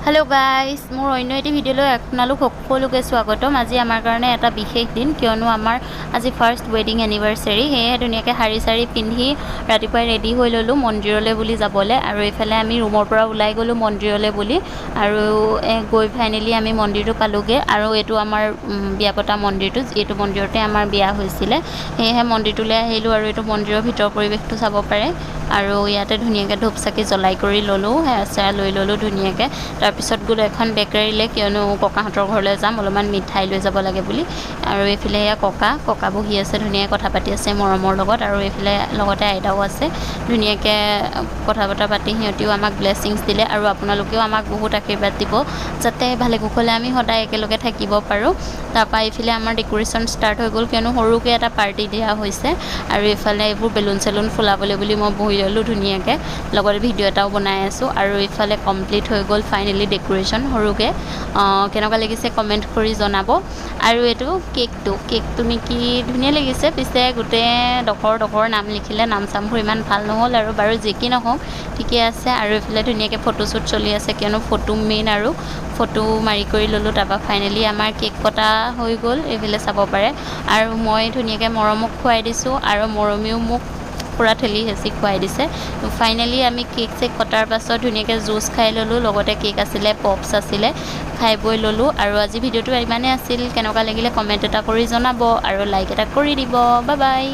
Hello guys मोर अन्य eighty video आपलोक सकलोके स्वागतम। आज आमार कारणे एटा विशेष दिन कियनो आमार आज फार्स्ट वेडिंग एनिवर्सारी हे धुनियाके हारी सारी पिंधि रातिपुवा रेडी हो ललो मंदिरले बुली जाबले आरो एफाले आमी रूমৰ পৰা ওলাই গলো मंदिरले बुली आरो गई फाइनली आमी मंदिरটো पालोगे आरो एटु आमार बिया पता मंदिरটো एटु मंदिरते आमार बिया হৈছিলে हे मंदिरটোले आहिलो आरो एटु मंदिৰৰ ভিতৰ পৰিৱেশটো চাব পাৰে आरो ইয়াতে ধুনিয়াকে ধূপ চাকি জ্বলাই কৰি ললো হেচাৰা লৈ ললো ধুনিয়াকে তাৰ পিছত গুলো এখন বেকাৰীলে কিয়নো ককাহঁতৰ ঘৰলৈ যাম অলপমান মিঠাই লৈ যাব লাগে বুলি আৰু এফালে या ককা বহি আছে ধুনিয়াকে কথা পাতি আছে মৰমৰ লগত আৰু এফালে লগতে আইতাও আছে ধুনিয়াকে কথা বতৰা পাতি হিয়তিও আমাক ব্লেছিংছ দিলে আৰু আপোনালোকেও আমাক বহুত আশীৰ্বাদ দিব যাতে ভালে কুশলে আমি সদায় একেলগে থাকিব পাৰো তাৰপা এফালে আমাৰ ডেকোৰেশন ষ্টাৰ্ট হৈ গল কিয়নো সৰুকে এটা পাৰ্টি দিয়া হৈছে আৰু এফালে এইবোৰ বেলুন সেলুন ফুলাবলে বুলি মই বহি ললো ধুনিয়াকে লগতে ভিডিও এটাও বনাই আছো আৰু এফালে কমপ্লিট হৈ গল ফাইনালি डेकोरेशन सरुके केनेকুৱা লাগিছে कमेन्ट কৰি জনাব আৰু এটো কেকটো নেকি ধুনিয়া লাগিছে পিছে গুটে ডখৰ নাম লিখিলে নাম সামবোৰ ইমান ভাল নহল আৰু বাৰু যেকি নহওক ঠিকে আছে আৰু এফালে ধুনিয়াকে ফটোশুট চলি আছে কিয়নো ফটো মেইন আৰু ফটো মাৰি কৰি ললো তাৰপা ফাইনালি আমাৰ কেক কটা হৈ গল এফালে চাব পাৰে আৰু মই ধুনিয়াকে মৰমক খুৱাই দিছো আৰু মৰমিও মোক पूरा ठेली हेची खुवाई दिसे तो फाइनली आमी केक से कटार पाছত धुनियाके जूस खाई ललो लगते केक आसिले पप्स आसिले खाई बई ललो आरो আজি ভিডিওটো ইমানে আছিল কেনেকুৱা লাগিলে কমেন্ট এটা কৰি জনাব আৰু লাইক এটা কৰি দিব बाय बाय।